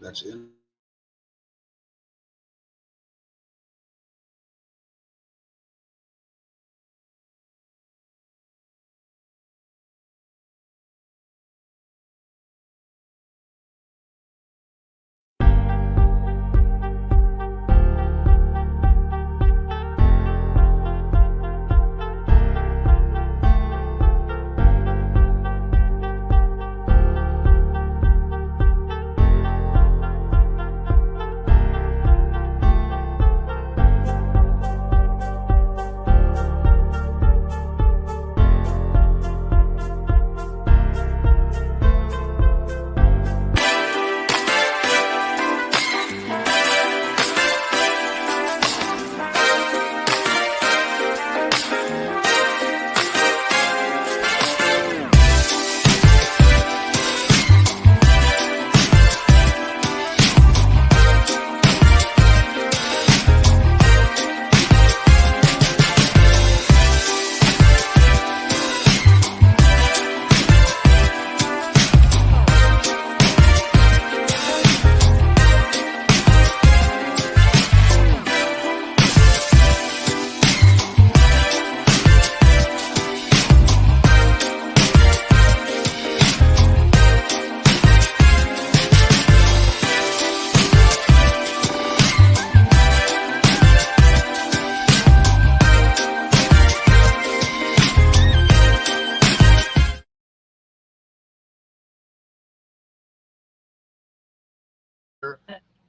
That's it.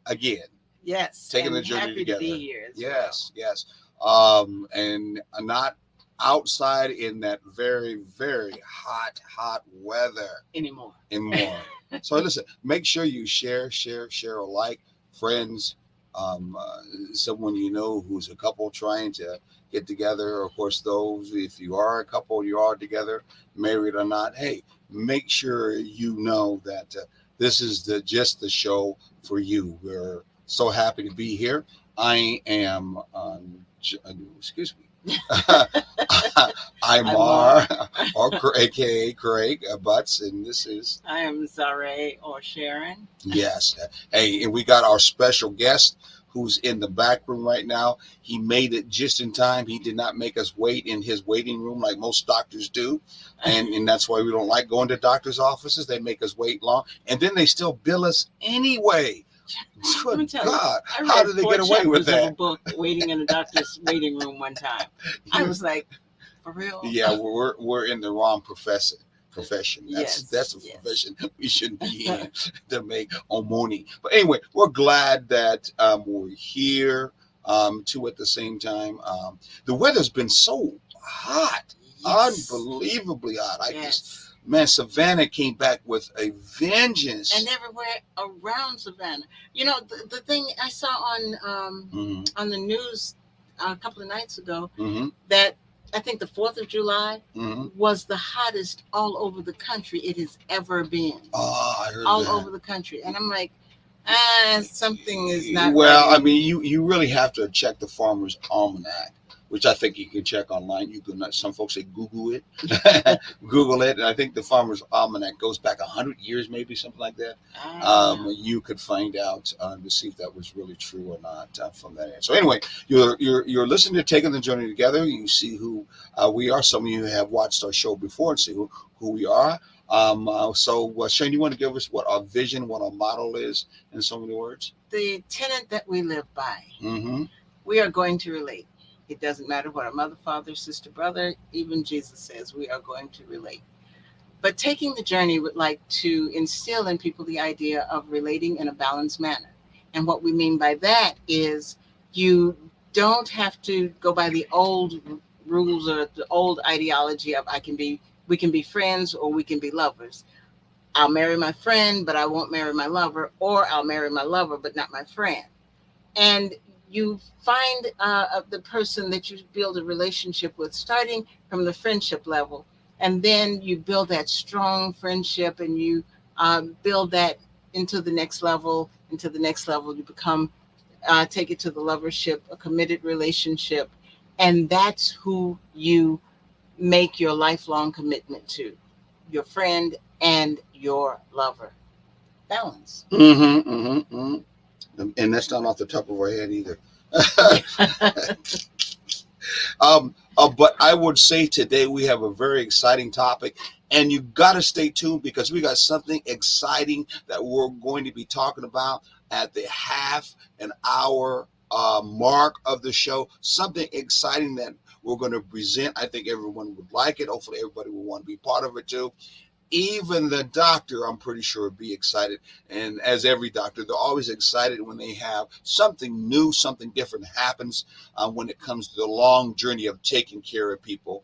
Again, Yes, taking the and journey happy to together. be here as well. Yes, yes. And not outside in that very, very hot weather Anymore. anymore. So listen, make sure you share alike, friends, someone you know who's a couple trying to get together. Of course, those if you are a couple, you are together, married or not. Hey, make sure you know that this is the just the show for you. We're so happy to be here. I am, excuse me. I'm I'm Mar. Mar, or AKA Craig Butts, and this is I am Zare or Sharon. yes. Hey, and we got our special guest who's in the back room right now. He made it just in time. He did not make us wait in his waiting room like most doctors do. And that's why we don't like going to doctors' offices. They make us wait long, and then they still bill us anyway. Let me Good tell you, God. I How read did they four get away with chapters of a that? book waiting in a doctor's waiting room one time. I was like, for real? Yeah, we're in the wrong profession. That's Yes, a yes. profession we shouldn't be in to make money. But anyway, we're glad that we're here too at the same time. The weather's been so hot, Yes, unbelievably hot. I just yes. man, Savannah came back with a vengeance. And everywhere around Savannah. You know, the thing I saw Hmm. on the news a couple of nights ago Hmm. that I think the 4th of July Hmm. was the hottest all over the country it has ever been. Oh, I heard All that. over the country. And I'm like, something is not Well, I right. mean, you really have to check the Farmer's Almanac, which I think you can check online. You can some folks say Google it, Google it, and I think the Farmer's Almanac goes back 100 years, maybe something like that. You could find out to see if that was really true or not from that. So anyway, you're listening to Taking the Journey Together. You see who we are. Some of you have watched our show before and see who we are. Shane, you want to give us what our vision, what our model is in so many words? The tenet that we live by, Mm-hmm. we are going to relate. It doesn't matter what our mother, father, sister, brother, even Jesus says we are going to relate. But taking the journey would like to instill in people the idea of relating in a balanced manner. And what we mean by that is you don't have to go by the old rules or the old ideology of we can be friends or we can be lovers. I'll marry my friend, but I won't marry my lover, or I'll marry my lover, but not my friend. And you find the person that you build a relationship with, starting from the friendship level, and then you build that strong friendship, and you build that into the next level. Into the next level, you become take it to the lovership, a committed relationship, and that's who you make your lifelong commitment to, your friend and your lover. balance. Mm-hmm, mm-hmm, mm-hmm. And that's not off the top of our head either. But I would say today we have a very exciting topic, and you got to stay tuned because we got something exciting that we're going to be talking about at the half an hour mark of the show. Something exciting that we're going to present. I think everyone would like it. Hopefully, everybody will want to be part of it too. Even the doctor, I'm pretty sure, would be excited. And as every doctor, they're always excited when they have something new, something different happens when it comes to the long journey of taking care of people.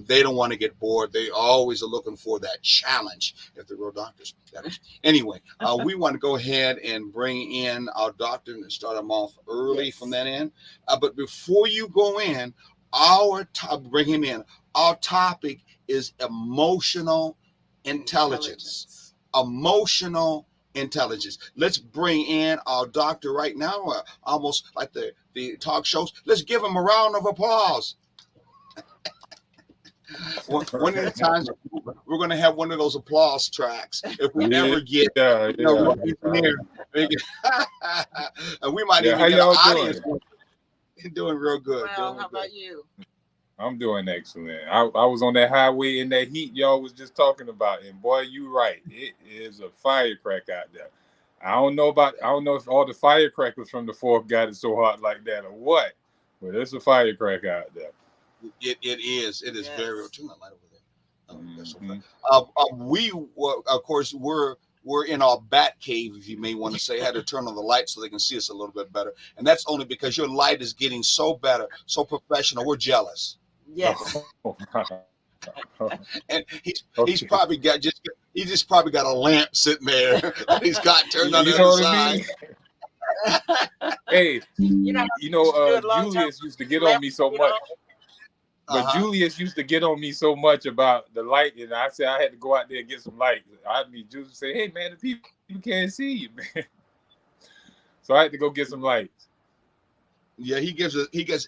They don't want to get bored. They always are looking for that challenge, if they're real doctors. That is. Anyway, we want to go ahead and bring in our doctor and start them off early from that end. But before you go in, bring him in. Our topic is emotional intelligence. Emotional intelligence. Let's bring in our doctor right now, almost like the talk shows. Let's give him a round of applause. One of the times we're going to have one of those applause tracks if we ever get real engineer. And we might even get an audience. Doing real good. Well, how about you? I'm doing excellent. I was on that highway in that heat y'all was just talking about, and boy, you right. It is a firecracker out there. I don't know if all the firecrackers from the fourth got it so hot like that or what, but it's a firecracker out there. It is. It is very. Turn that light over there. That's so we of course we're in our bat cave, if you may want to say. I had to turn on the light so they can see us a little bit better, and that's only because your light is getting so better, so professional. We're jealous. Yes. And he's probably got probably got a lamp sitting there that he's got turned on the other side. Hey, Julius used to get on me so much. But Julius used to get on me so much about the light, and I said I had to go out there and get some light. Julius say, "Hey man, the people can't see you, man." So I had to go get some lights. Yeah, he gives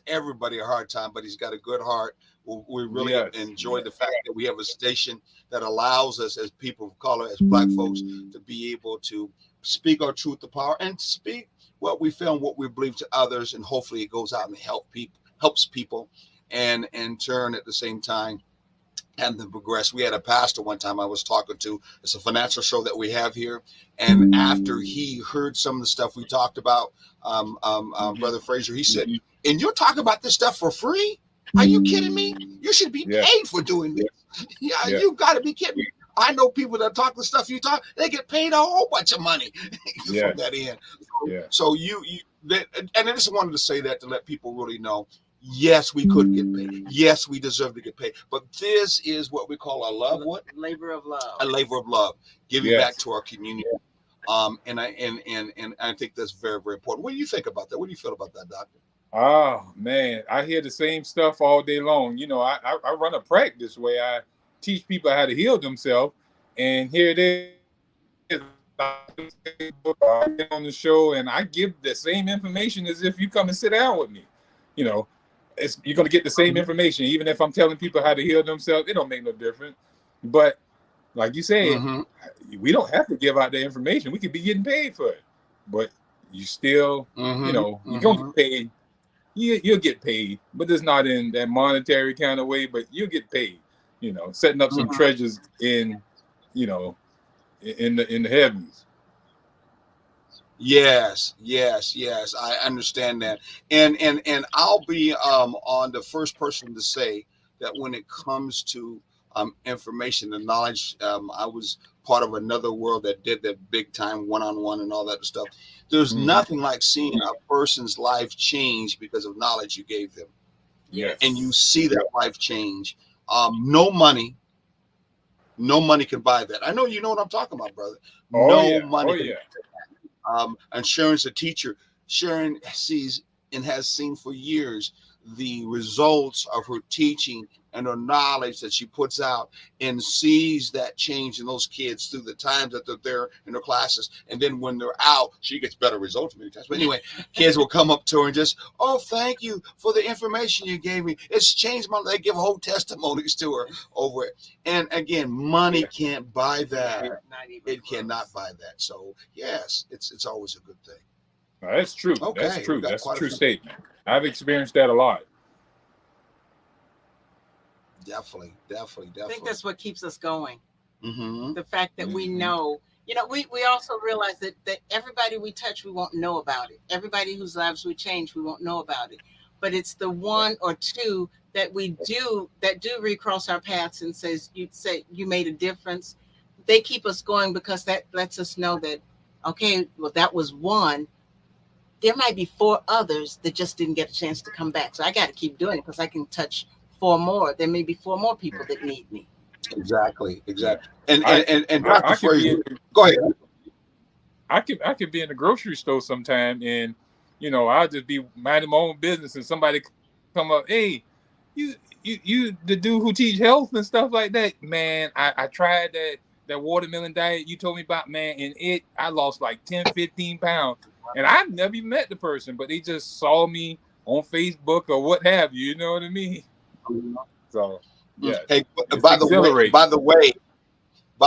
everybody a hard time, but he's got a good heart. We really enjoy the fact that we have a station that allows us, as people of color, as Black folks, to be able to speak our truth to power and speak what we feel and what we believe to others, and hopefully it goes out and helps people, and in turn at the same time and then progress. We had a pastor one time I was talking to. It's a financial show that we have here, and after he heard some of the stuff we talked about, Brother Fraser, he said, "And you're talking about this stuff for free? Are you kidding me? You should be paid for doing this. Yeah, you got to be kidding me. I know people that talk the stuff you talk, they get paid a whole bunch of money from that end." So and I just wanted to say that to let people really know, yes, we could get paid. Yes, we deserve to get paid. But this is what we call a labor of love. A labor of love, giving back to our community. And I think that's very, very important. What do you think about that? What do you feel about that, Doctor? Oh man, I hear the same stuff all day long. I run a practice where I teach people how to heal themselves, and here it is. I get on the show and I give the same information as if you come and sit down with me. You're going to get the same information, even if I'm telling people how to heal themselves. It don't make no difference. But like you said, we don't have to give out the information. We could be getting paid for it, but you still, you're going to get paid. You'll get paid, but it's not in that monetary kind of way, but you'll get paid, setting up some treasures in the heavens. Yes. I understand that. And I'll be on the first person to say that when it comes to information and knowledge, I was part of another world that did that big time one-on-one and all that stuff. There's nothing like seeing a person's life change because of knowledge you gave them. Yes. And you see that life change. No money can buy that. I know you know what I'm talking about, brother. Money. And Sharon's a teacher. Sharon sees and has seen for years the results of her teaching and her knowledge that she puts out and sees that change in those kids through the times that they're there in their classes. And then when they're out, she gets better results many times. But anyway, kids will come up to her and just, oh, thank you for the information you gave me. It's changed my life. They give whole testimonies to her over it. And again, money can't buy that. It cannot buy that. So yes, it's always a good thing. That's true. Okay, That's true. That's a true few. statement. I've experienced that a lot. Definitely. I think that's what keeps us going. Mm-hmm. The fact that we know, we also realize that everybody we touch, we won't know about it. Everybody whose lives we change, we won't know about it. But it's the one or two that do recross our paths and say you made a difference. They keep us going because that lets us know that, okay, well, that was one. There might be 4 others that just didn't get a chance to come back. So I got to keep doing it because I can touch 4 more. There may be 4 more people that need me. Exactly. Yeah. And I could be go ahead. I could be in the grocery store sometime, and I'll just be minding my own business, and somebody come up, hey, you the dude who teach health and stuff like that, man. I tried that watermelon diet you told me about, man, and I lost like 10, 15 pounds, and I've never even met the person, but they just saw me on Facebook or what have you. You know what I mean? So yeah. Hey, by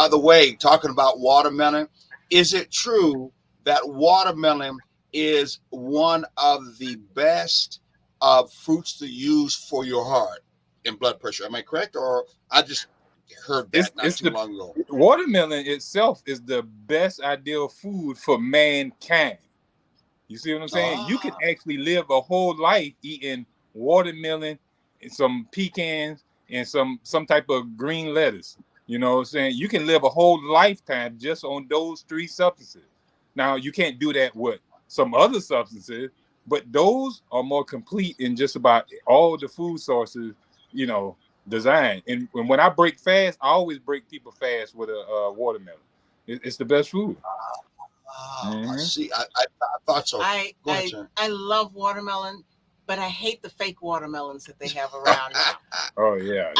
the way, talking about watermelon, is it true that watermelon is one of the best fruits to use for your heart and blood pressure? Am I correct, or I just heard that not too long ago? Watermelon itself is the best ideal food for mankind. You see what I'm saying? You can actually live a whole life eating watermelon and some pecans and some type of green lettuce. You know what I'm saying? You can live a whole lifetime just on those 3 substances. Now, you can't do that with some other substances, but those are more complete in just about all the food sources, designed. And when I break fast, I always break people fast with a watermelon. It's the best food. I see. I thought so. I love watermelon, but I hate the fake watermelons that they have around. Oh yeah.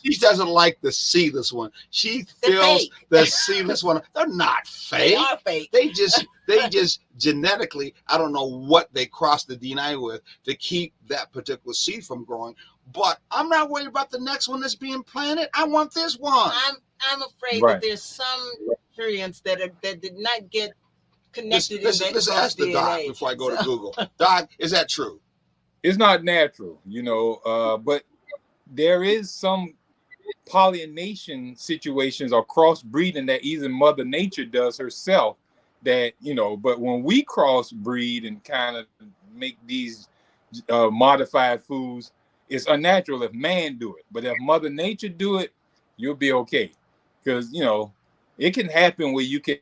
She doesn't like the seedless one. She feels the seedless one. They're not fake. They are fake. They just genetically, I don't know what they cross the DNA with to keep that particular seed from growing. But I'm not worried about the next one that's being planted. I want this one. I'm afraid that there's some nutrients that did not get connected. Let's ask the doc before I go to Google. Doc, is that true? It's not natural, but there is some pollination situations or crossbreeding that even Mother Nature does herself that, but when we crossbreed and kind of make these modified foods, it's unnatural if man do it. But if Mother Nature do it, you'll be okay. Because, it can happen where you can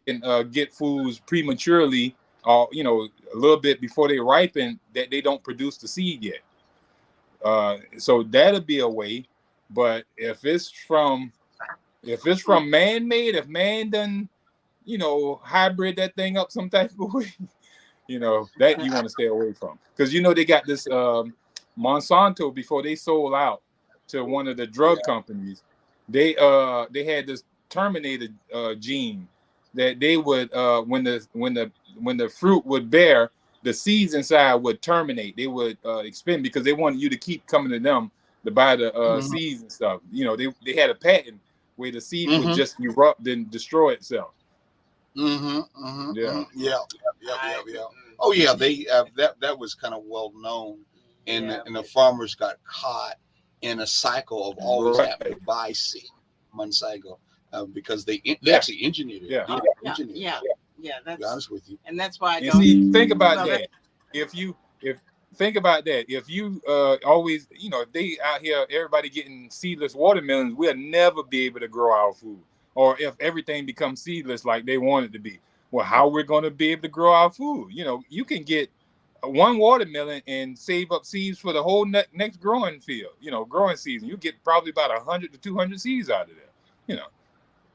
get foods prematurely or, a little bit before they ripen that they don't produce the seed yet. So that'll be a way. But if it's from man-made, if man done, hybrid that thing up some type of way, that you want to stay away from. Because, they got this Monsanto, before they sold out to one of the drug companies, they had this terminated gene that they would when the fruit would bear, the seeds inside would terminate. They would expend because they wanted you to keep coming to them to buy the seeds and stuff. They had a patent where the seed would just erupt and destroy itself. Yeah. Oh yeah, they that was kind of well known, and the farmers got caught in a cycle of always having to buy seed Monsanto because they actually engineered it. Yeah. That's, to be honest with you, and that's why I you don't see. Think about that. Think about that. If you always, if they out here, everybody getting seedless watermelons, we'll never be able to grow our food. Or if everything becomes seedless like they want it to be, well, how we're going to be able to grow our food? You can get one watermelon and save up seeds for the whole next growing field. Growing season, you get probably about 100 to 200 seeds out of there.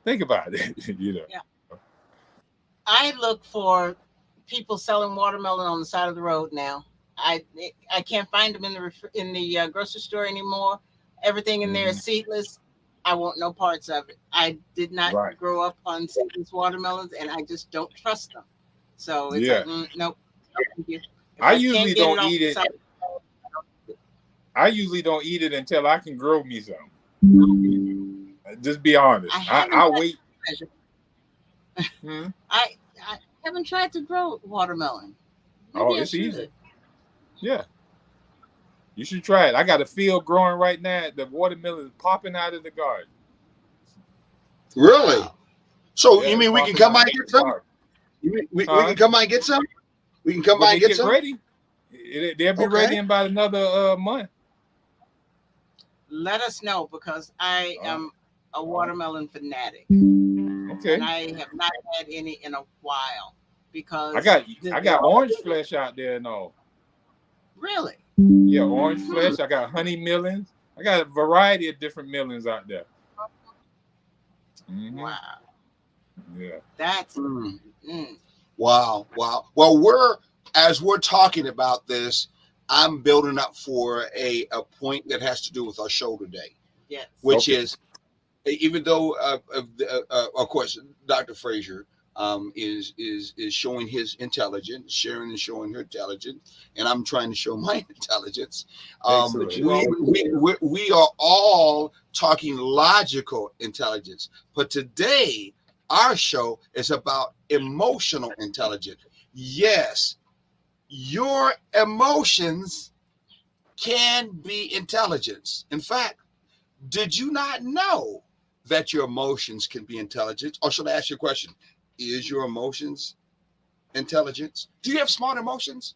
Think about it. Yeah. I look for people selling watermelon on the side of the road now. I can't find them in the grocery store anymore, everything in there is seedless, I want no parts of it. I did not Right. grow up on seedless watermelons, and I just don't trust them. So it's Yeah. like, nope, no, thank you. If I I can't usually get it don't off eat the it. side, I usually don't eat it until I can grow me some. Just be honest. I haven't I'll had wait. pleasure. Hmm? I haven't tried to grow watermelon. Oh, Maybe I it's easy. should. Yeah, you should try it. I got a field growing right now. The watermelon is popping out of the garden. Really? Wow. So Yeah, you it's mean we can popping come by out and of get the some? garden. You mean we Huh? can come by and get some? We can come When by they and get get some? ready, they'll be ready Okay. in about another month. Let us know because I All right. am a watermelon fanatic, and Okay. I have not had any in a while I because got I got orange flesh out there and all. really. Yeah, orange Hmm. flesh. I got honey melons. I got a variety of different melons out there. Hmm. Wow, Yeah. that's Mm. mm, Wow, wow. Well, as we're talking about this, I'm building up for a point that has to do with our show today, yes. which Okay. is even though of course Dr. Frazier is showing his intelligence, Sharon is showing her intelligence, and I'm trying to show my intelligence. Excellent. We are all talking logical intelligence, but today our show is about emotional intelligence. Yes, your emotions can be intelligence. In fact, did you not know that your emotions can be intelligent? Or should I ask you a question? Is your emotions intelligence? Do you have smart emotions?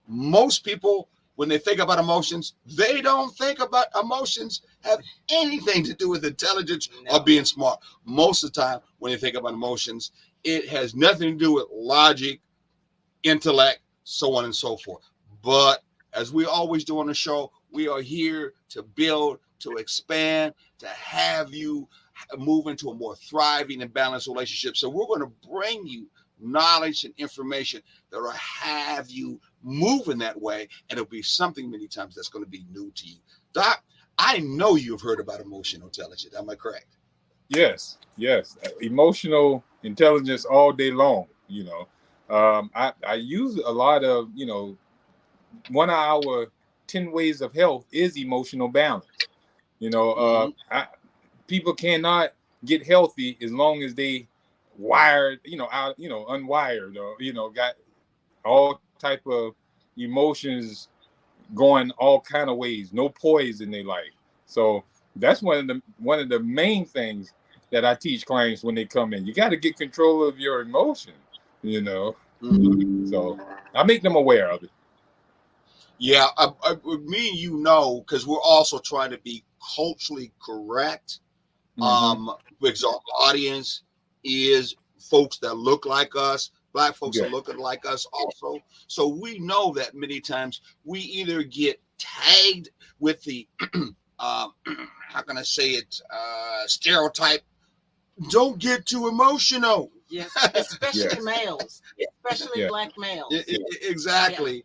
Most people, when they think about emotions, they don't think about emotions have anything to do with intelligence or No. being smart. Most of the time, when they think about emotions, it has nothing to do with logic, intellect, so on and so forth. But as we always do on the show, we are here to build, to expand, to have you move into a more thriving and balanced relationship. So we're going to bring you knowledge and information that will have you move in that way, and it'll be something many times that's going to be new to you. Doc, I know you've heard about emotional intelligence. Am I correct? Yes. Yes. Emotional intelligence all day long. I use a lot of, one of our 10 ways of health is emotional balance. Mm-hmm. People cannot get healthy as long as they wired, unwired, or got all type of emotions going all kind of ways, no poise in their life. So that's one of the main things that I teach clients when they come in. You got to get control of your emotion, you know. Mm-hmm. So I make them aware of it. Yeah, me and you know, because we're also trying to be culturally correct. Mm-hmm. Because our audience is folks that look like us, black folks Yeah. that look like us also. So we know that many times we either get tagged with the how can I say it, stereotype, don't get too emotional. Yes, especially Yes. males, especially Yeah. black males. Exactly.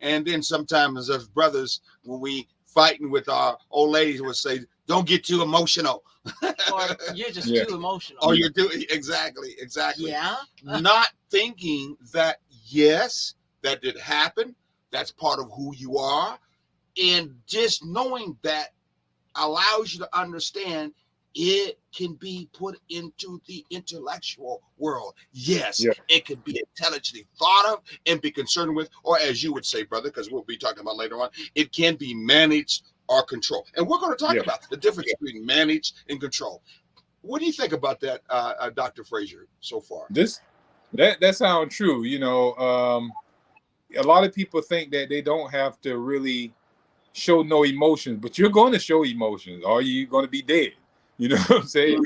And then sometimes as brothers, when we fighting with our old ladies, would say, "Don't get too emotional," Or you're just Yeah. too emotional. or you're doing exactly. Yeah. Not thinking that yes, that did happen. That's part of who you are, and just knowing that allows you to understand it can be put into the intellectual world. Yes, Yeah. it can be intelligently thought of and be concerned with, or as you would say, brother, because we'll be talking about later on, it can be managed or controlled. And we're going to talk Yeah. about the difference between managed and control. What do you think about that, Dr. Frazier, so far? That sounds true. A lot of people think that they don't have to really show no emotions, but you're going to show emotions, or you're going to be dead. You know what I'm saying?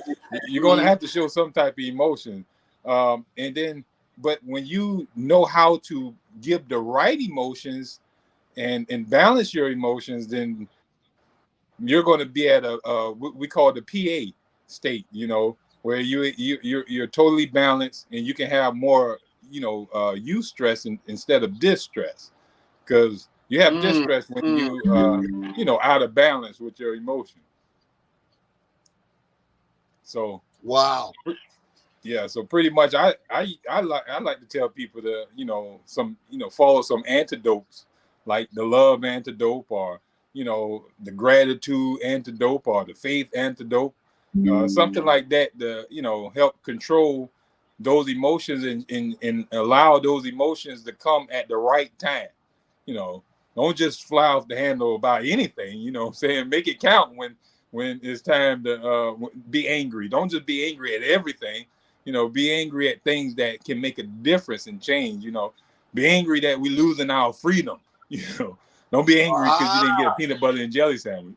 You're going to have to show some type of emotion. And then, but when you know how to give the right emotions and balance your emotions, then you're going to be at what we call the PA state. Where you're totally balanced, and you can have more eustress instead of distress, because You have distress when you out of balance with your emotion. So Wow. yeah, so pretty much I like to tell people to follow some antidotes, like the love antidote, or the gratitude antidote, or the faith antidote, something like that to help control those emotions, and allow those emotions to come at the right time. you know don't just fly off the handle about anything. What I'm saying, make it count when it's time to be angry. Don't just be angry at everything. Be angry at things that can make a difference and change. Be angry that we losing our freedom. you know don't be angry because you didn't get a peanut butter and jelly sandwich.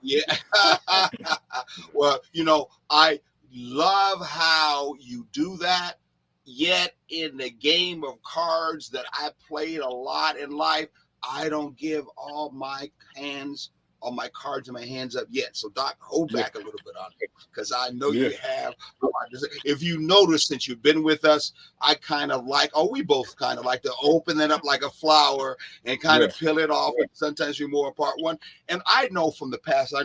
Yeah. Well, I love how you do that. Yet in the game of cards that I played a lot in life, I don't give all my cards in my hands up yet. So Doc, hold back a little bit on it, because I know Yeah. you have. If you notice, since you've been with us, I kind of we both kind of like to open it up like a flower and kind of peel it off. And sometimes we more apart one. And I know from the past,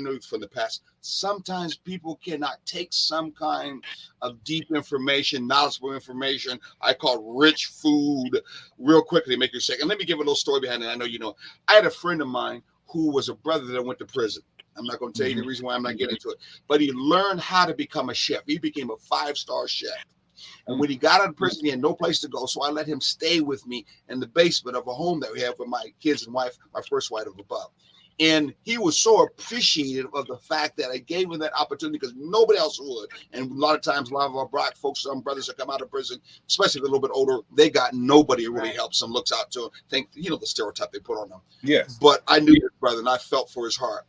sometimes people cannot take some kind of deep information, knowledgeable information, I call rich food, real quickly to make you sick. And let me give a little story behind it. I know you know. I had a friend of mine who was a brother that went to prison. I'm not going to tell you the reason why I'm not getting into it, but he learned how to become a chef. He became a 5-star chef. And when he got out of prison, he had no place to go. So I let him stay with me in the basement of a home that we have with my kids and wife, my first wife of above. And he was so appreciative of the fact that I gave him that opportunity, because nobody else would. And a lot of times, a lot of our black folks, some brothers that come out of prison, especially if they're a little bit older, they got nobody who really helps them, looks out to them, think, the stereotype they put on them. Yes. But I knew his brother, and I felt for his heart.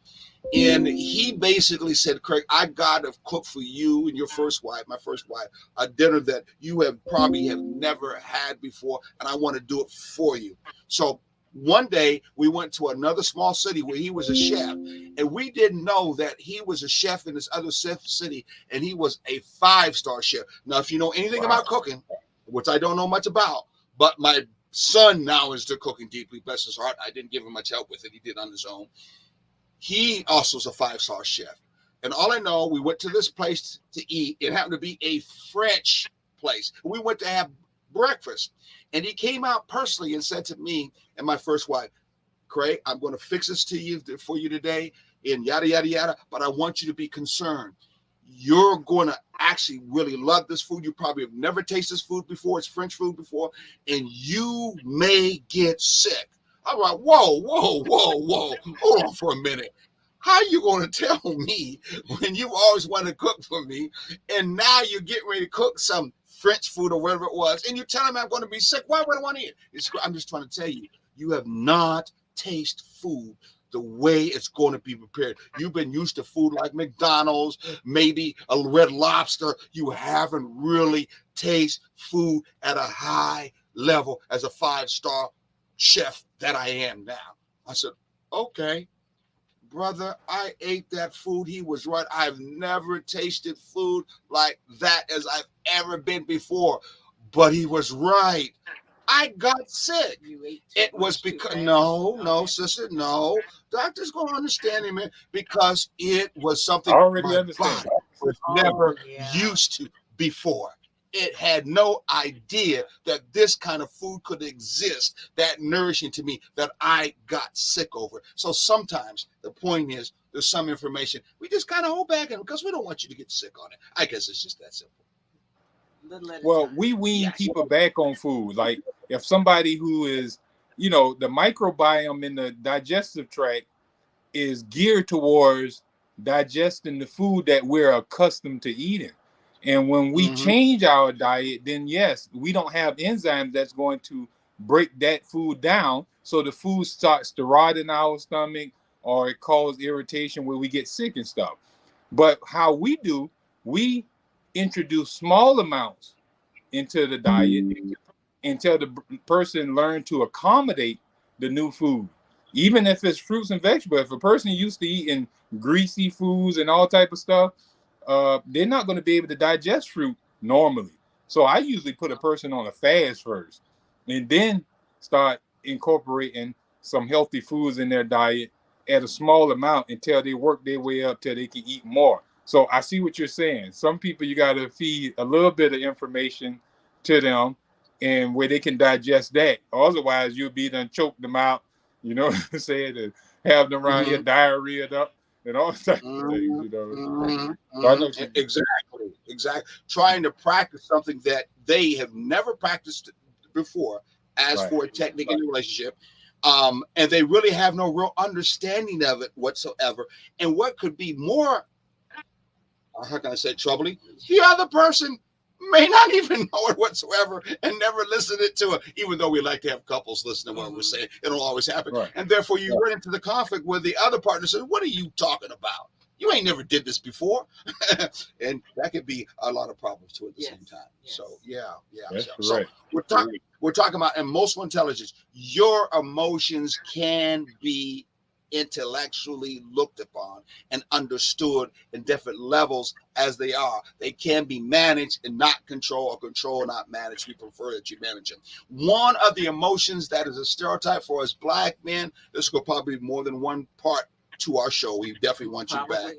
And he basically said, Craig, I got to cook for you and your first wife, my first wife, a dinner that you have never had before, and I want to do it for you. So one day we went to another small city where he was a chef, and we didn't know that he was a chef in this other city, and he was a 5-star chef. Now, if you know anything about cooking, which I don't know much about, but my son now is to cooking deeply, bless his heart. I didn't give him much help with it. He did on his own. He also is a 5-star chef. And all I know, we went to this place to eat. It happened to be a French place. We went to have breakfast. And he came out personally and said to me and my first wife, Craig, I'm going to fix this for you today, and yada, yada, yada. But I want you to be concerned. You're going to actually really love this food. You probably have never tasted this food before. It's French food before. And you may get sick. I'm like, whoa. Hold on for a minute. How are you going to tell me when you always want to cook for me, and now you're getting ready to cook some French food or whatever it was, and you're telling me I'm going to be sick? Why would I want to eat it? I'm just trying to tell you, you have not tasted food the way it's going to be prepared. You've been used to food like McDonald's, maybe a Red Lobster. You haven't really tasted food at a high level as a 5-star chef that I am now. I said, okay, brother, I ate that food. He was right. I've never tasted food like that as I've ever been before. But he was right. I got sick. It was because no, sister, no. Doctor's gonna understand him, man, because it was something my body was never used to before. It had no idea that this kind of food could exist, that nourishing to me, that I got sick over. So sometimes the point is, there's some information we just kind of hold back on because we don't want you to get sick on it. I guess it's just that simple. Well, we wean people back on food. Like if somebody who is, the microbiome in the digestive tract is geared towards digesting the food that we're accustomed to eating. And when we change our diet, then yes, we don't have enzymes that's going to break that food down. So the food starts to rot in our stomach, or it causes irritation where we get sick and stuff. But how we do, we introduce small amounts into the diet until the person learn to accommodate the new food. Even if it's fruits and vegetables, if a person used to eating greasy foods and all type of stuff, they're not going to be able to digest fruit normally. So I usually put a person on a fast first, and then start incorporating some healthy foods in their diet at a small amount until they work their way up till they can eat more. So I see what you're saying. Some people you got to feed a little bit of information to them, and where they can digest that. Otherwise, you'll be done choke them out. You know what I'm saying? And have them around here Mm-hmm. diarrhea up and all types of things. Mm-hmm. You know. Mm-hmm. So I know what you mean. Exactly. Exactly. Trying to practice something that they have never practiced before, as Right. for a technique in a relationship. And they really have no real understanding of it whatsoever. And what could be more, how can I say, troubling? The other person may not even know it whatsoever and never listen it to it, even though we like to have couples listen to what we're saying. It'll always happen. Right. And therefore you run into the conflict where the other partner says, what are you talking about? You ain't never did this before. And that could be a lot of problems too at the same time. Yes. So yeah. That's So correct. we're talking about emotional intelligence. Your emotions can be intellectually looked upon and understood in different levels as they are. They can be managed and not control, or control not managed. We prefer that you manage them. One of the emotions that is a stereotype for us black men, this will probably be more than one part to our show. We definitely want you back.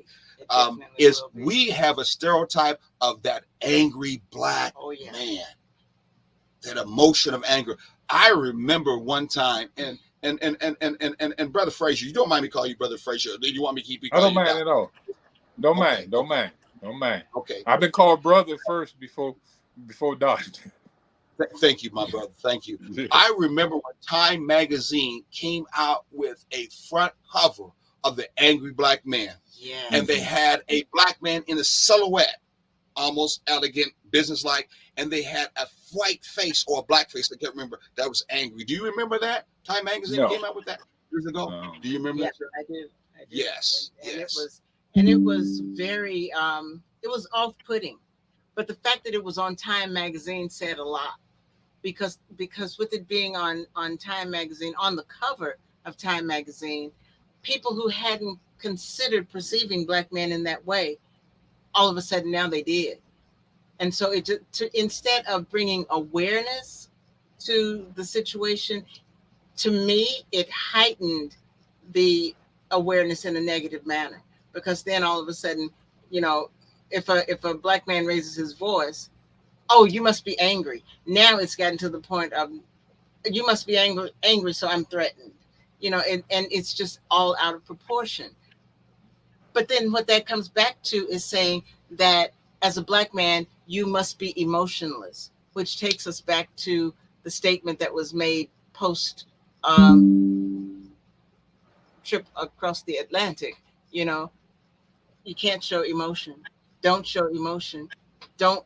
Is we have a stereotype of that angry black man, that emotion of anger. I remember one time, and Brother Frazier, you don't mind me calling you Brother Frazier? Do you want me to keep you? I don't mind at all. Don't mind. Okay. I've been called brother first before doctor. Thank you, my brother. Thank you. I remember when Time magazine came out with a front cover of the angry black man. Yeah. And they had a black man in a silhouette, almost elegant, businesslike, and they had a white face or a black face, I can't remember, that was angry. Do you remember that? Time magazine came out with that years ago. No. Do you remember that? I do. Yes. And it was very it was off-putting. But the fact that it was on Time magazine said a lot. Because with it being on Time magazine, on the cover of Time magazine, people who hadn't considered perceiving black men in that way, all of a sudden now they did. And so instead of bringing awareness to the situation, to me, it heightened the awareness in a negative manner, because then all of a sudden, if a black man raises his voice, oh, you must be angry. Now it's gotten to the point of, you must be angry, so I'm threatened. And it's just all out of proportion. But then what that comes back to is saying that as a black man, you must be emotionless, which takes us back to the statement that was made post trip across the Atlantic. You can't show emotion. Don't show emotion. Don't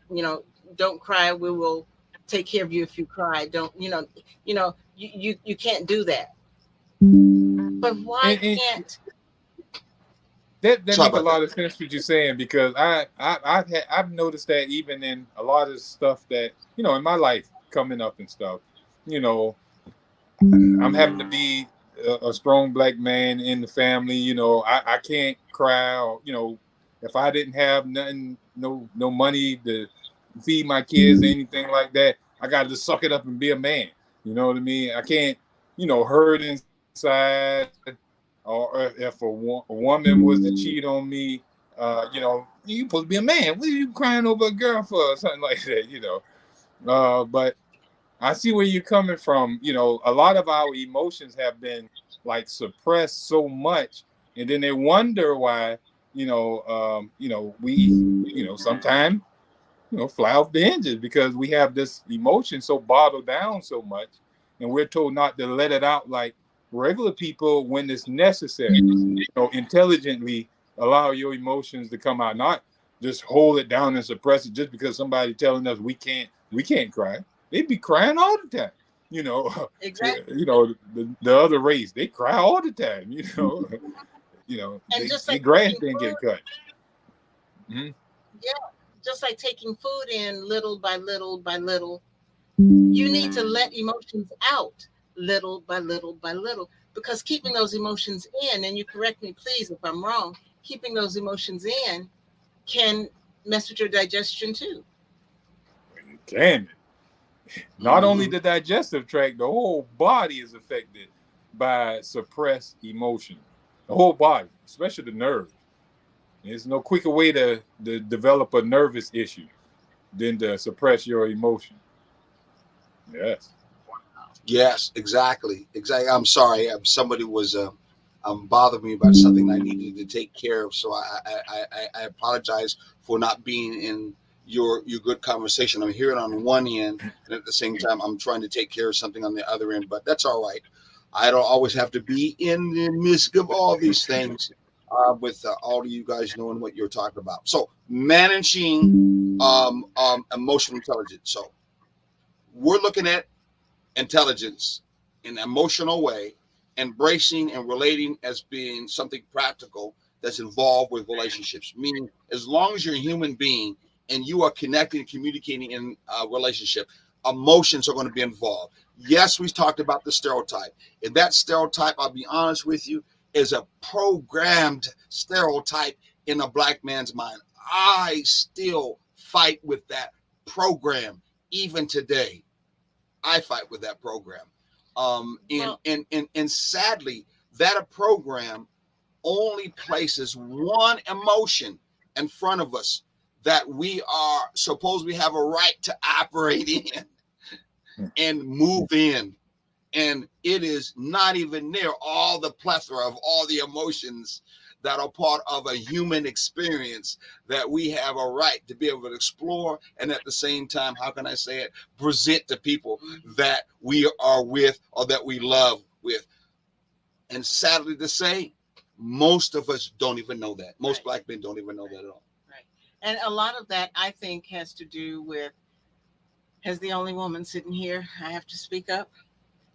cry. We will take care of you if you cry. Don't, you can't do that. But why can't? That makes a lot of sense what you're saying, because I've noticed that even in a lot of stuff that, in my life coming up and stuff, I'm having to be a strong black man in the family. I can't cry, or, if I didn't have nothing, no money to feed my kids or anything like that, I got to suck it up and be a man. You know what I mean? I can't, hurt inside. Or if a woman was to cheat on me, you supposed to be a man. What are you crying over a girl for? Or something like that, But I see where you're coming from. A lot of our emotions have been like suppressed so much, and then they wonder why, we, sometimes, fly off the hinges, because we have this emotion so bottled down so much, and we're told not to let it out like regular people when it's necessary. Intelligently allow your emotions to come out, not just hold it down and suppress it just because somebody telling us we can't cry. They'd be crying all the time. Exactly. The other race, they cry all the time. And just like their grass didn't get cut. Mm-hmm. Yeah, just like taking food in little by little by little, you need to let emotions out little by little by little, because keeping those emotions in, and you correct me please if I'm wrong, keeping those emotions in can mess with your digestion too. Can. Not only the digestive tract, the whole body is affected. by suppressed emotion. The whole body, especially the nerves. There's no quicker way to develop a nervous issue than to suppress your emotion. Yes. Yes, exactly, exactly. I'm sorry. Somebody was bothered me about something I needed to take care of. So I apologize for not being in your good conversation. I'm hearing on one end, and at the same time, I'm trying to take care of something on the other end. But that's all right. I don't always have to be in the midst of all these things. With all of you guys knowing what you're talking about. So managing emotional intelligence. So we're looking at intelligence in an emotional way, embracing and relating as being something practical that's involved with relationships. Meaning, as long as you're a human being and you are connecting and communicating in a relationship, emotions are going to be involved. Yes, we talked about the stereotype. And that stereotype, I'll be honest with you, is a programmed stereotype in a black man's mind. I still fight with that program even today. I fight with that program. And sadly, that a program only places one emotion in front of us that we are supposed we have a right to operate in and move in. And it is not even near all the plethora of all the emotions that are part of a human experience that we have a right to be able to explore, and at the same time, how can I say it, present to people that we are with or that we love with. And sadly to say, most of us don't even know that. Most Black men don't even know that at all. Right. And a lot of that, I think, has to do with, as the only woman sitting here, I have to speak up.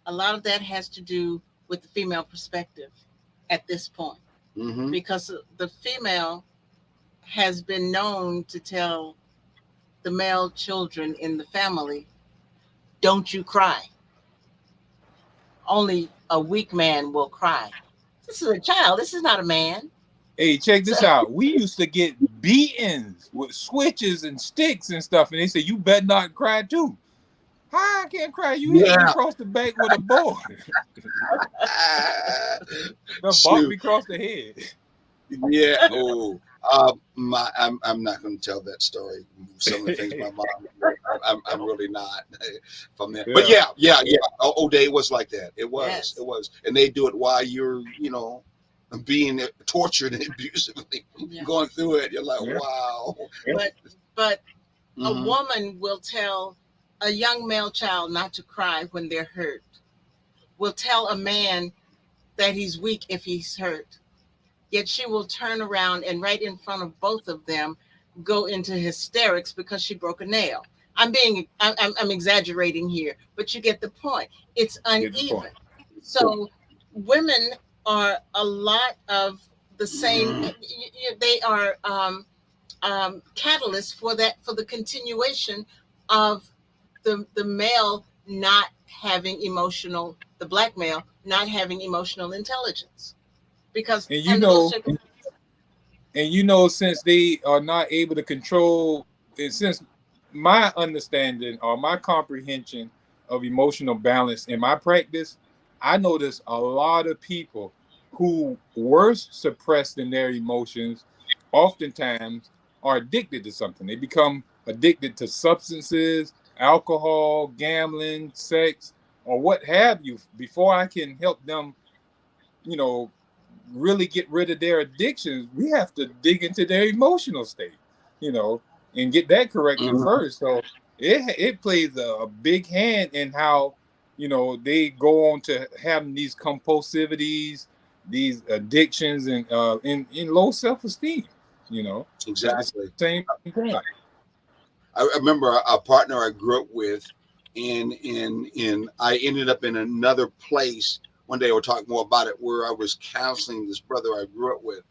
A lot of that has to do with the female perspective at this point, because the female has been known to tell the male children in the family, don't you cry. Only a weak man will cry. This is a child. This is not a man. Hey, check So, this out. We used to get beatings with switches and sticks and stuff, and they say you better not cry too. How I can't cry? You hit me Yeah. across the back with a board. Done bopped me Shoot. across the head. Yeah. Oh, I'm not going to tell that story. Some of the things my mom, I'm really not from there. But yeah. O'Day was like that. It was, Yes. it was, and they do it while you're, being tortured and abusively going through it. You're like, wow. But a woman will tell a young male child not to cry when they're hurt. Will tell a man that he's weak if he's hurt. Yet she will turn around and right in front of both of them go into hysterics because she broke a nail. I'm exaggerating here, but you get the point. It's uneven. So women are a lot of the same. They are catalysts for that, for the continuation of the male not having emotional, the black male not having emotional intelligence, because since they are not able to control, and since my understanding or my comprehension of emotional balance in my practice, I notice a lot of people who were suppressed in their emotions oftentimes are addicted to something. They become addicted to substances, alcohol, gambling, sex, or what have you. Before I can help them, you know, really get rid of their addictions, we have to dig into their emotional state, and get that corrected first. So it plays a big hand in how, they go on to having these compulsivities, these addictions, and in low self-esteem, at the Exactly. same time. I remember a partner I grew up with, and I ended up in another place one day. We'll talk more about it, where I was counseling this brother I grew up with,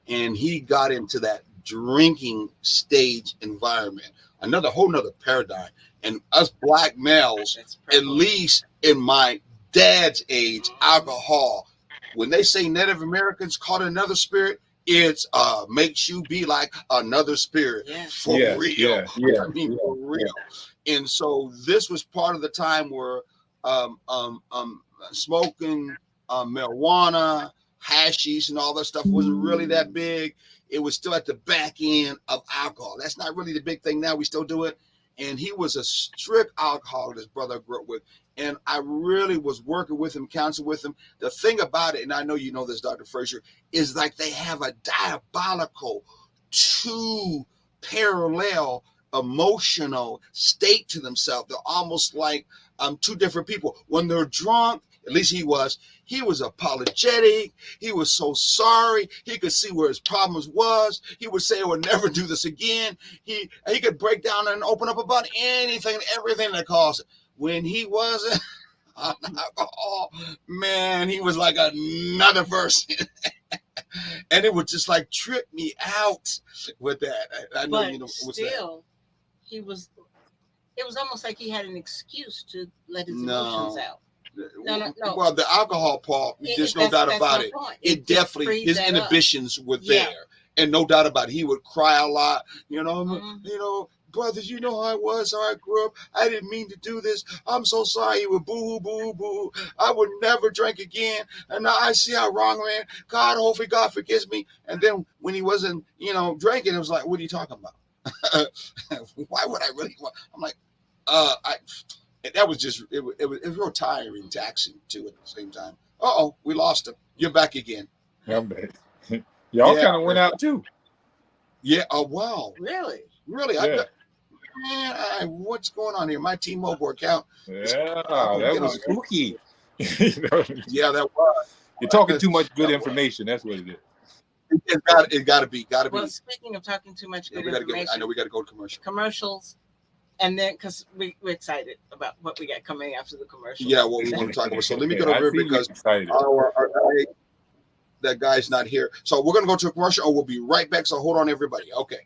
and he got into that drinking stage environment, whole nother paradigm. And us black males, at least in my dad's age, alcohol, when they say Native Americans caught another spirit, it's makes you be like another spirit. For real. I mean, for real. And so this was part of the time where smoking marijuana, hashish, and all that stuff wasn't really that big. It was still at the back end of alcohol. That's not really the big thing now. We still do it. And he was a strict alcoholic, his brother I grew up with. And I really was working with him, counseling with him. The thing about it, and I know you know this, Dr. Frazier, is like they have a diabolical, two parallel emotional state to themselves. They're almost like two different people. When they're drunk, at least he was apologetic. He was so sorry. He could see where his problems was. He would say, I would never do this again. He could break down and open up about anything and everything that caused it. When he wasn't on alcohol, man, he was like another person. And it would just like trip me out with that. I know, but you know, still, it was almost like he had an excuse to let his emotions out. No. Well, the alcohol part, there's no doubt about it. It definitely, his inhibitions were there. And no doubt about it. He would cry a lot, you know, brothers, you know how I was, how I grew up. I didn't mean to do this. I'm so sorry. He would boo, boo, boo. I would never drink again. And now I see how wrong I am. God, hopefully God forgives me. And then when he wasn't, drinking, it was like, what are you talking about? Why would I really want? I'm like, that was just, it was real tiring, taxing too at the same time. We lost him. You're back again. I'm back. Y'all kind of went out too. Yeah. Oh, wow. Really? Yeah. What's going on here? My T-Mobile account. Yeah, that was spooky. Yeah, that was. You're talking too much good information. That's what it is. It got to be. Well, speaking of talking too much good information, I know we got to go to commercials. And then, because we're excited about what we got coming after the commercial. Yeah, what we want to talk about. So let me go over here because that guy's not here. So we're going to go to a commercial. We'll be right back. So hold on, everybody. Okay.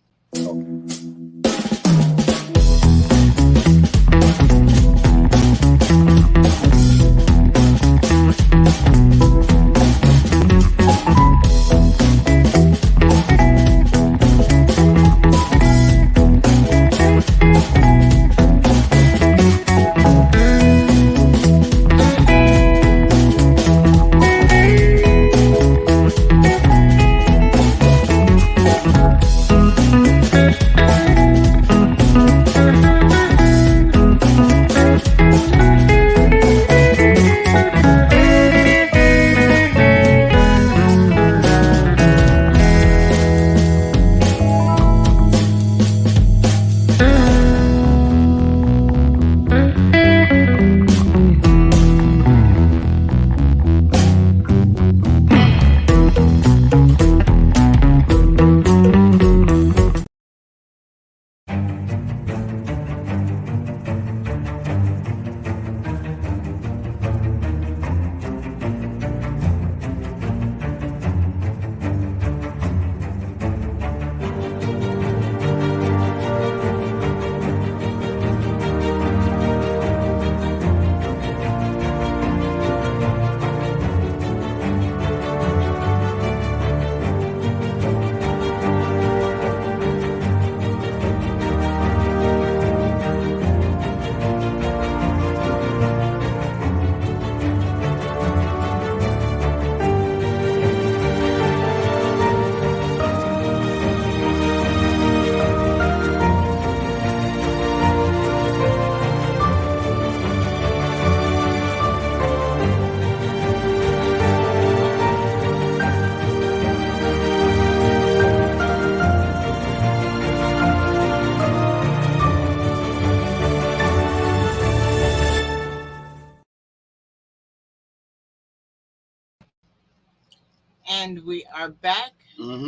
And we are back.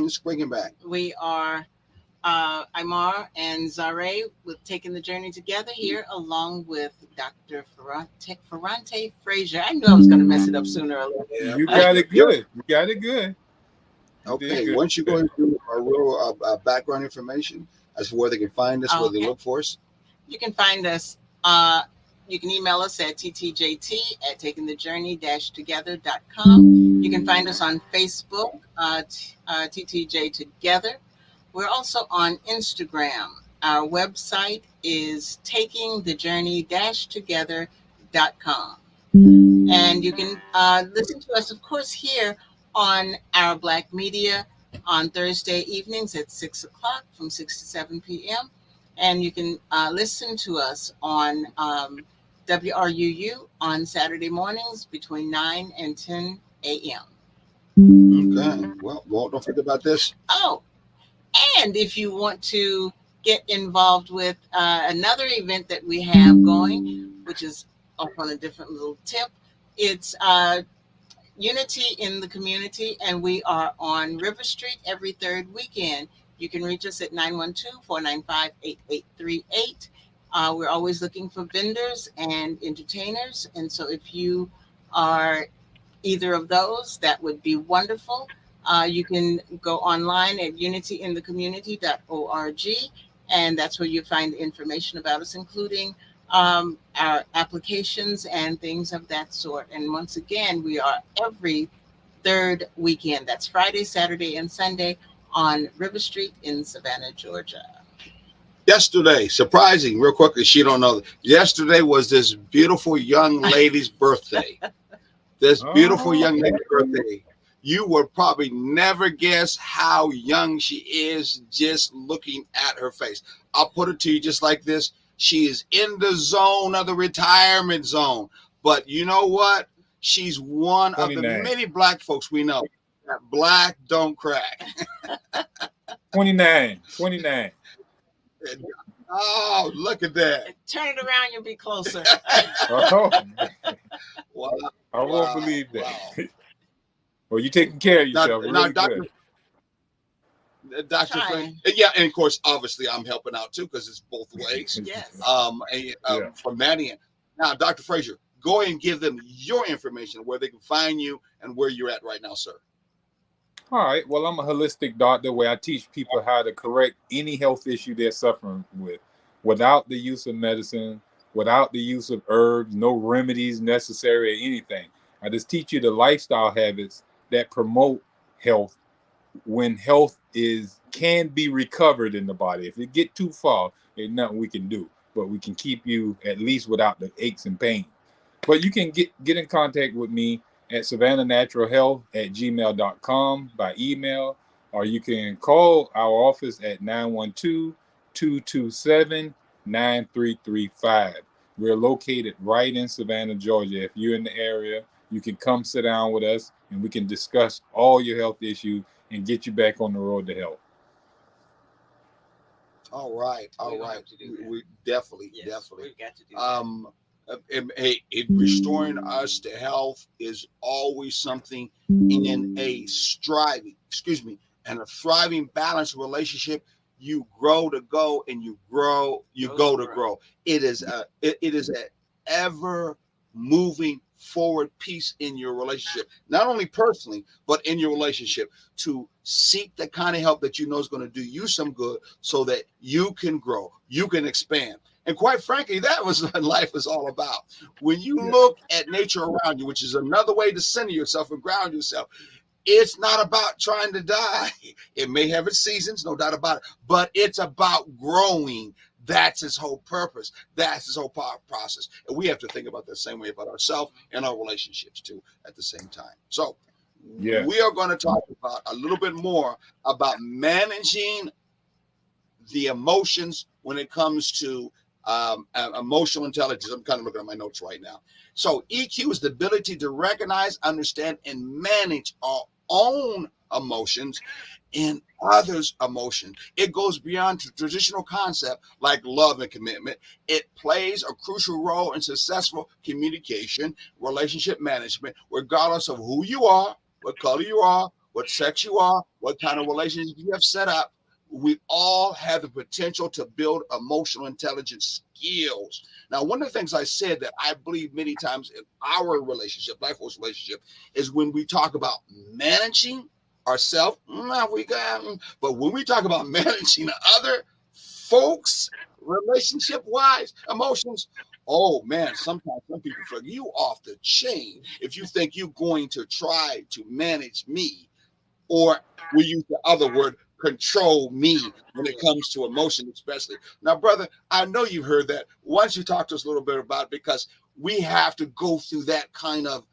Springing back. We are Aymar and Zare with Taking the Journey Together here, along with Dr. Ferrante Frazier. I knew I was going to mess it up sooner or later. Yeah. You got it good. You got it good. Okay, good. Once you go into a real background information as to where they can find us, where they look for us. You can find us. You can email us at ttjt@takingthejourney-together.com. You can find us on Facebook, TTJ Together. We're also on Instagram. Our website is takingthejourney-together.com. And you can listen to us, of course, here on our Black Media on Thursday evenings at 6 o'clock from 6 to 7 p.m. And you can listen to us on WRUU on Saturday mornings between 9 and 10 a.m. Okay. Well, don't forget about this. Oh, and if you want to get involved with another event that we have going, which is off on a different little tip, it's Unity in the Community, and we are on River Street every third weekend. You can reach us at 912-495-8838. We're always looking for vendors and entertainers, and so if you are either of those, that would be wonderful. You can go online at unityinthecommunity.org, and that's where you find information about us, including our applications and things of that sort. And once again, we are every third weekend. That's Friday, Saturday, and Sunday on River Street in Savannah, Georgia. Yesterday, surprising, real quickly, she don't know. Yesterday was this beautiful young lady's birthday. This beautiful young lady's birthday. You would probably never guess how young she is just looking at her face. I'll put it to you just like this. She is in the zone of the retirement zone. But you know what? She's one 29. of the many black folks we know that black don't crack. 29. Oh, look at that. Turn it around, you'll be closer. Oh, Wow. I won't believe that. Wow. Well, you're taking care of yourself. Now, Really Dr. Dr. Trying. Frank, yeah, and of course, obviously, I'm helping out too because it's both ways. Yes. Yeah. From Maddie. Now, Dr. Frazier, go ahead and give them your information, where they can find you and where you're at right now, sir. All right. Well, I'm a holistic doctor where I teach people how to correct any health issue they're suffering with without the use of medicine, without the use of herbs, no remedies necessary or anything. I just teach you the lifestyle habits that promote health when health can be recovered in the body. If it get too far, there's nothing we can do, but we can keep you at least without the aches and pains. But you can get in contact with me at savannahnaturalhealth@gmail.com by email, or you can call our office at 912-227-9335. We're located right in Savannah, Georgia. If you're in the area, you can come sit down with us and we can discuss all your health issues and get you back on the road to health. All right. We definitely. We've got to do that. Restoring us to health is always something in a thriving, balanced relationship. You grow to go, and you go to grow. It is a ever moving forward piece in your relationship, not only personally, but in your relationship, to seek the kind of help that you know is going to do you some good so that you can grow, you can expand. And quite frankly, that was what life is all about. When you look at nature around you, which is another way to center yourself and ground yourself, it's not about trying to die. It may have its seasons, no doubt about it, but it's about growing. That's his whole purpose. That's his whole process. And we have to think about the same way about ourselves and our relationships too at the same time. So we are going to talk about a little bit more about managing the emotions when it comes to emotional intelligence. I'm kind of looking at my notes right now. So EQ is the ability to recognize, understand, and manage our own emotions and others' emotions. It goes beyond traditional concept like love and commitment. It plays a crucial role in successful communication, relationship management, regardless of who you are, what color you are, what sex you are, what kind of relationship you have set up. We all have the potential to build emotional intelligence skills. Now, one of the things I said that I believe many times in our relationship, life force relationship, is when we talk about managing ourselves, but when we talk about managing other folks, relationship-wise, emotions, oh man, sometimes some people feel you off the chain if you think you're going to try to manage me, or we use the other word, control me, when it comes to emotion, especially. Now, brother, I know you've heard that. Why don't you talk to us a little bit about it? Because we have to go through that kind of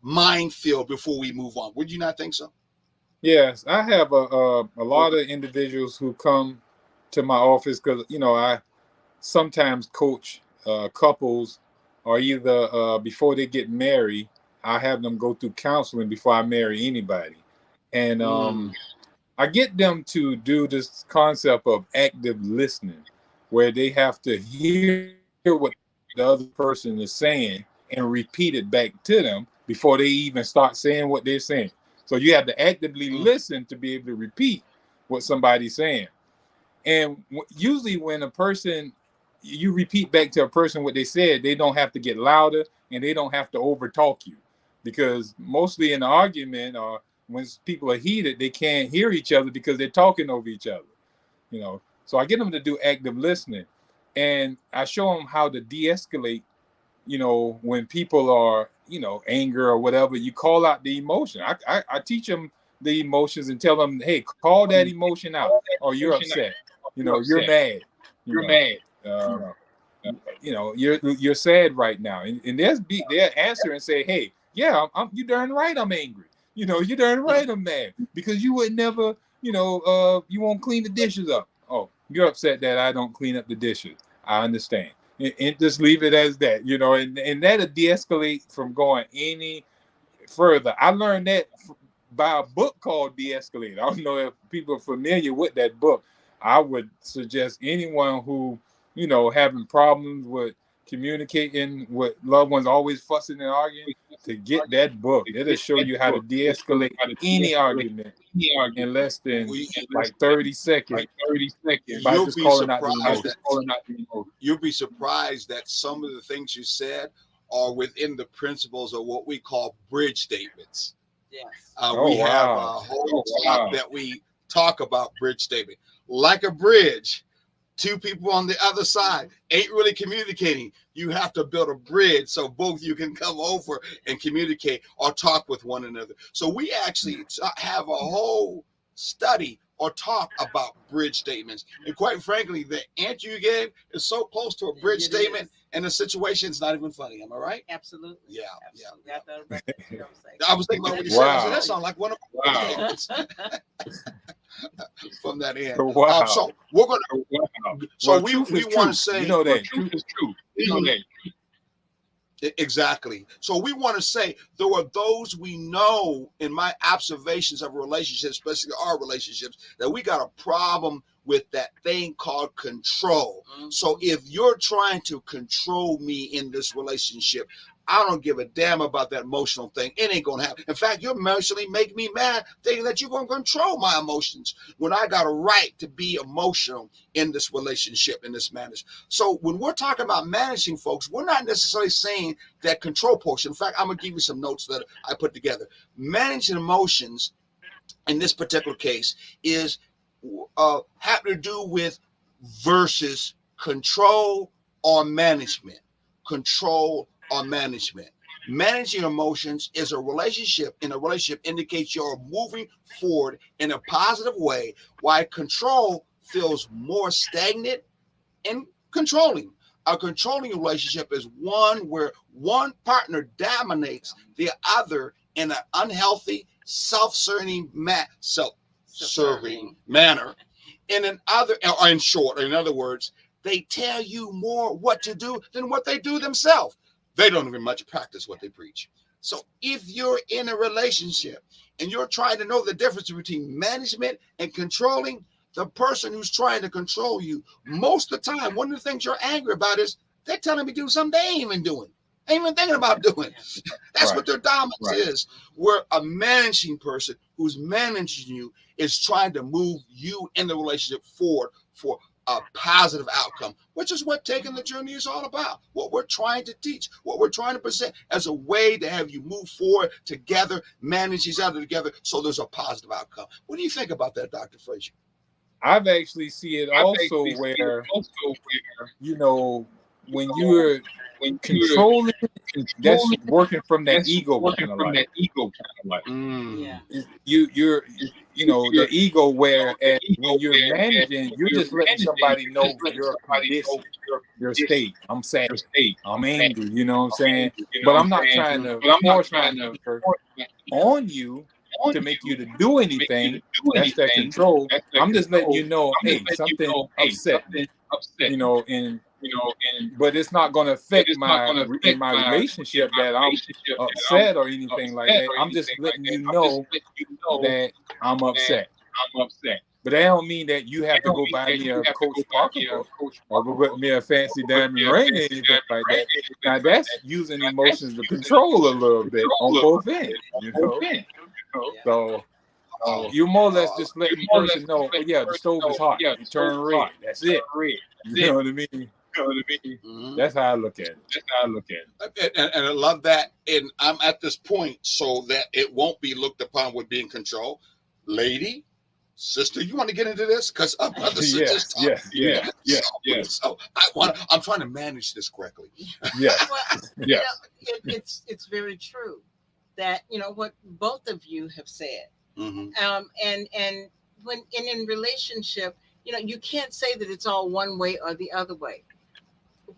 minefield before we move on. Would you not think so? Yes, I have a lot of individuals who come to my office because I sometimes coach couples, or either before they get married, I have them go through counseling before I marry anybody, and Mm. I get them to do this concept of active listening, where they have to hear what the other person is saying and repeat it back to them before they even start saying what they're saying. So you have to actively Mm. listen to be able to repeat what somebody's saying. And usually, when a person, you repeat back to a person what they said, they don't have to get louder and they don't have to overtalk you, because mostly in the argument or when people are heated, they can't hear each other because they're talking over each other. So I get them to do active listening, and I show them how to de-escalate. When people are anger or whatever, you call out the emotion. I teach them the emotions and tell them, hey, call that emotion out, or you're upset, you're mad, you know um, you're sad right now, and they'll answer and say, hey, yeah, you darn right I'm angry, you darn right I'm mad because you would never, you won't clean the dishes up. Oh, you're upset that I don't clean up the dishes. I understand. And just leave it as that, and that'll de-escalate from going any further. I learned that by a book called De-Escalate. I don't know if people are familiar with that book. I would suggest anyone who, having problems with communicating with loved ones, always fussing and arguing, to get that book. It'll show you how to de-escalate any argument in less than We, like 30 seconds by you'll just be calling out the surprised emotion. that you'll be surprised that some of the things you said are within the principles of what we call bridge statements. Yes. We have a Wow. whole talk that we talk about bridge statement. Like a bridge, two people on the other side ain't really communicating. You have to build a bridge so both you can come over and communicate or talk with one another. So we actually have a whole study or talk about bridge statements. And quite frankly, the answer you gave is so close to a bridge statement, and the situation's not even funny. Am I right? Absolutely. Yeah. Absolutely. Yeah. I thought about that too. I was thinking about what you said. I said, Wow. that sounds like one of my statements from that end. Wow. So we're gonna. So Well, we truth is want to truth. say, You know that. truth is true. Exactly. So we want to say there are those we know in my observations of relationships, especially our relationships, that we got a problem with that thing called control. Mm-hmm. So if you're trying to control me in this relationship, I don't give a damn about that emotional thing. It ain't gonna happen. In fact, you emotionally make me mad thinking that you're gonna control my emotions when I got a right to be emotional in this relationship, in this manner. So when we're talking about managing folks, we're not necessarily saying that control portion. In fact, I'm gonna give you some notes that I put together. Managing emotions in this particular case is have to do with versus control or management. Control or management. Managing emotions is a relationship. In a relationship, indicates you're moving forward in a positive way, while control feels more stagnant and controlling. A controlling relationship is one where one partner dominates the other in an unhealthy, self-serving manner. Or in other words, they tell you more what to do than what they do themselves. They don't even much practice what they preach. So if you're in a relationship and you're trying to know the difference between management and controlling, the person who's trying to control you, most of the time, one of the things you're angry about is they're telling me to do something they ain't even doing. Ain't even thinking about doing. That's what their dominance is. Where a managing person who's managing you is trying to move you in the relationship forward for a positive outcome, which is what taking the journey is all about. What we're trying to teach, what we're trying to present as a way to have you move forward together, manage each other together, so there's a positive outcome. What do you think about that, Dr. Frazier? I've actually see it also where, when you're controlling, that's working from that ego kind of like. Yeah. You're the ego, whereas when you're managing, you're just letting somebody know your condition, your state. I'm sad, I'm angry, you know what I'm saying? But I'm not trying to force my anger on you to make you to do anything. That's that control. I'm just letting you know, hey, something upset me, and but it's not going to affect my relationship that I'm upset or anything like that. I'm just letting you know that I'm upset. But that don't mean that you have to go buy me a Coach pocketbook or go get me a fancy diamond ring or anything like that. Now that's using emotions to control a little bit on both ends, So you more or less just letting the person know, oh yeah, the stove is hot. You turn red. That's it. You know what I mean? Mm-hmm. That's how I look at it. And I love that. And I'm at this point so that it won't be looked upon with being control. Lady, sister, you want to get into this? Because our brothers are just talking. Yeah. So I'm trying to manage this correctly. Yeah. Well, it's very true that what both of you have said. Mm-hmm. And when in relationship, you can't say that it's all one way or the other way.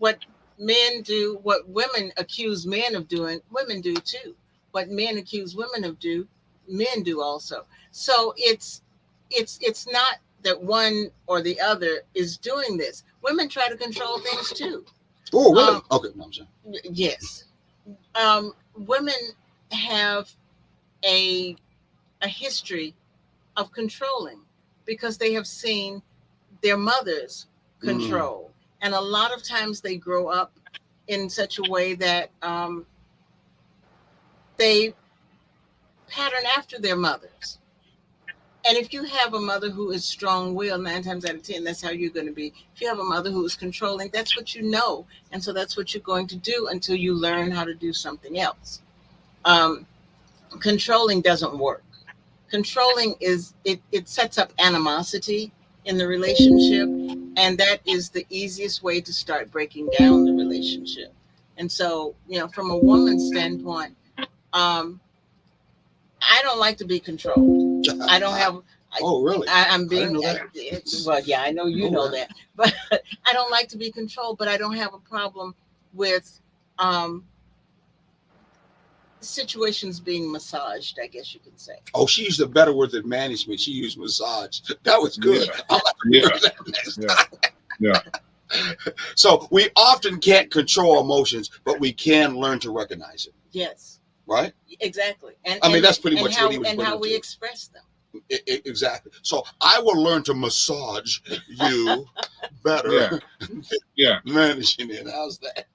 What men do, what women accuse men of doing, women do too. What men accuse women of do, men do also. So it's not that one or the other is doing this. Women try to control things too. Oh, really? Okay, no, I'm sorry. Yes. Women have a history of controlling because they have seen their mothers control. And a lot of times they grow up in such a way that they pattern after their mothers. And if you have a mother who is strong-willed, 9 times out of 10, that's how you're going to be. If you have a mother who is controlling, that's what you know. And so that's what you're going to do until you learn how to do something else. Controlling doesn't work. Controlling it sets up animosity in the relationship, and that is the easiest way to start breaking down the relationship. And so, from a woman's standpoint, I don't like to be controlled. I don't have. Oh, really? I'm being. Well, yeah, I know you know that, but I don't like to be controlled. But I don't have a problem with situations being massaged, I guess you could say. Oh, she used a better word than management. She used massage. That was good. Yeah. So we often can't control emotions, but we can learn to recognize it. Yes. Right? Exactly. And I mean, that's pretty much how, what he was and how we express them. Exactly. So I will learn to massage you better. Yeah. Managing it. How's that?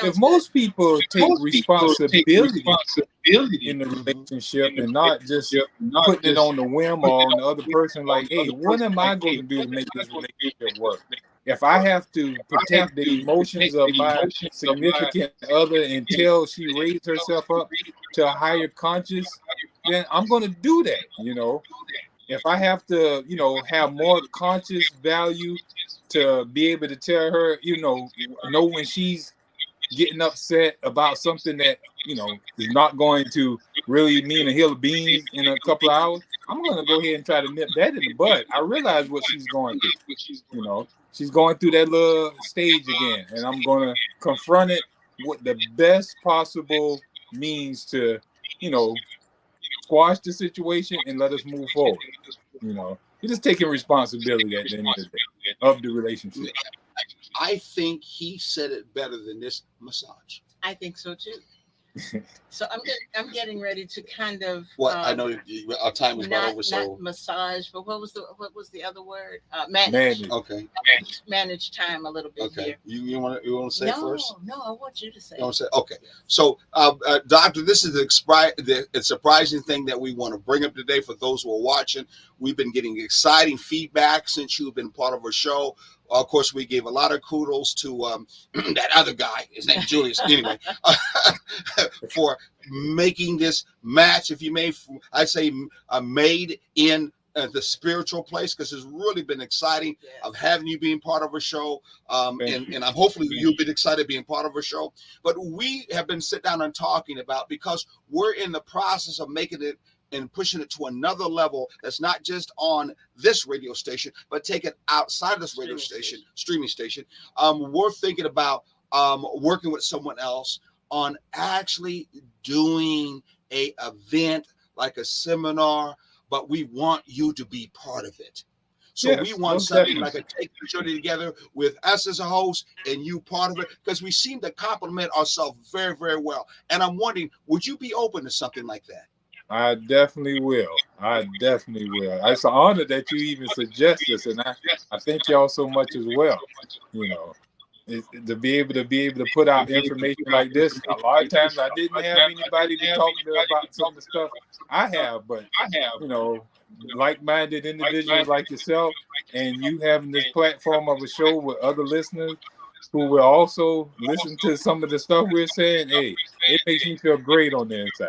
If most people take responsibility in the relationship and not just putting it on the whim or on the other person, like, hey, what am I going to do to make this relationship work? If I have to protect the emotions of my significant other until she raises herself up to a higher conscious, then I'm going to do that, If I have to, have more conscious value to be able to tell her, know when she's getting upset about something that is not going to really mean a hill of beans in a couple of hours, I'm going to go ahead and try to nip that in the bud. I realize what she's going through. She's going through that little stage again, and I'm going to confront it with the best possible means to squash the situation and let us move forward. You're just taking responsibility at the end of the day of the relationship. I think he said it better than this massage. I think so too. So I'm getting ready to kind of. I know our time is about over. So not massage, but what was the other word? Manage. Okay. Manage time a little bit. Okay. Here. You want to say first? No, I want you to say. You want to say? Okay. So, Doctor, this is the surprising thing that we want to bring up today for those who are watching. We've been getting exciting feedback since you've been part of our show. Of course, we gave a lot of kudos to that other guy, his name's Julius, anyway, for making this match, if you may, I say, made in the spiritual place, because it's really been exciting Yes. of having you being part of a show. Thank you. And I'm hopefully you'll be excited being part of a show. But we have been sitting down and talking about, because we're in the process of making it and pushing it to another level that's not just on this radio station, but take it outside this radio streaming station. We're thinking about working with someone else on actually doing a event like a seminar, but we want you to be part of it. So Yes, we want most something definitely. like a take the journey together with us as a host and you part of it, because we seem to complement ourselves very, very well. And I'm wondering, would you be open to something like that? I definitely will. I definitely will. It's an honor that you even suggest this, and I thank y'all so much as well. You know, to be able to put out information like this. A lot of times I didn't have anybody to talk to about some of the stuff I have, but you know, like-minded individuals like yourself, and you having this platform of a show with other listeners who will also listen to some of the stuff we're saying. Hey, it makes me feel great on the inside.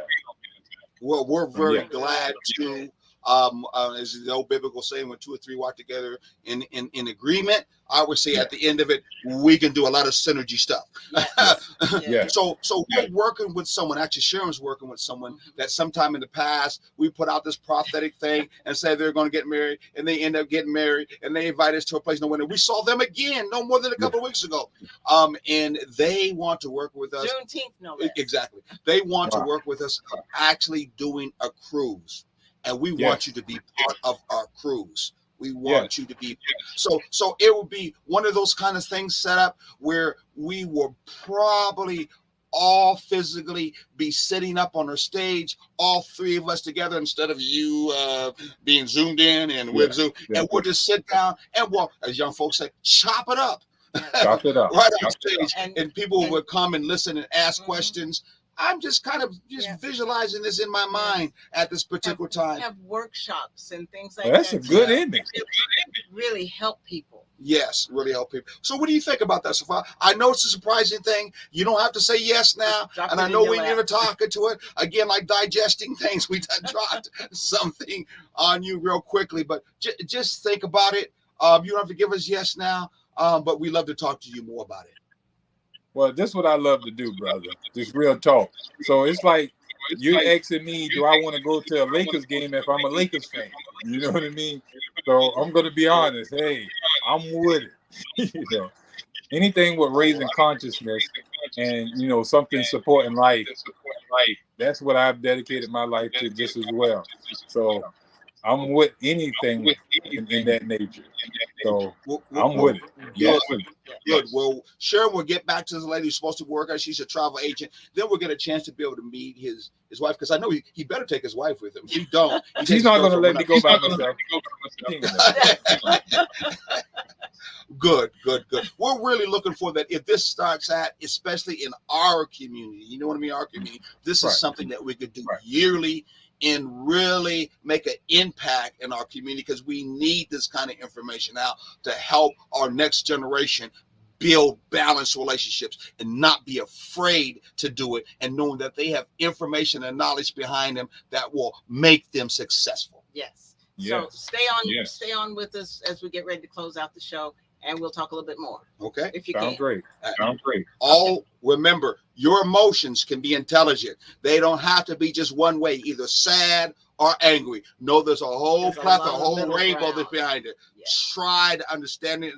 Well, we're So, very yeah. glad to, as the old biblical saying, when two or three walk together in agreement, I would say at the end of it, we can do a lot of synergy stuff. Yeah. So we're working with someone, actually Sharon's working with someone that sometime in the past, we put out this prophetic thing and said they're going to get married, and they end up getting married, and they invite us to a place no winter. We saw them again, no more than a couple of weeks ago. And they want to work with us. Juneteenth, no less. Exactly. They want to Wow. work with us actually doing a cruise. And we want you to be part of our cruise. We want you to be so it will be one of those kind of things set up where we will probably all physically be sitting up on our stage, all three of us together, instead of you being zoomed in and with Zoom. And we'll just sit down and we'll, as young folks say, chop it up. Chop it up. Right on stage. And people and- would come and listen and ask questions. I'm just kind of visualizing this in my mind at this particular time. Have workshops and things like Well, that's that. a good image. Really help people. Yes, really help people. So what do you think about that so far? I know it's a surprising thing. You don't have to say yes now. Drop And it I in know your when lap. you're talking to it, again, like digesting things, we done dropped something on you real quickly. But just think about it. You don't have to give us yes now, but we love to talk to you more about it. Well, this is what I love to do, brother. Just real talk. So it's like you're asking me, do I want to go to a Lakers game if I'm a Lakers fan? You know what I mean? So I'm going to be honest. Hey, I'm with it. You know, anything with raising consciousness and, you know, something supporting life, that's what I've dedicated my life to just as well. So I'm with anything in that nature. So I'm with it. Yes. Good. Well, Sharon will get back to the lady who's supposed to work out. She's a travel agent. Then we'll get a chance to be able to meet his wife, because I know he better take his wife with him. If he don't, she's not going to let me go by myself. Good. We're really looking for that. If this starts at, especially in our community, you know what I mean? Our community, this is something that we could do yearly and really make an impact in our community, because we need this kind of information out to help our next generation build balanced relationships and not be afraid to do it, and knowing that they have information and knowledge behind them that will make them successful. Yes. Yes. So stay on with us as we get ready to close out the show, and we'll talk a little bit more. Okay. If you Sounds can. great. All remember, your emotions can be intelligent. They don't have to be just one way, either sad or angry. No, there's a whole plethora, a whole rainbow that's behind it. Yeah. Try to understand it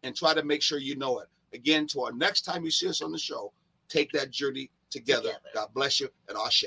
and try to make sure you know it. Again, to our next time you see us on the show, take that journey together. God bless you, and Ashe.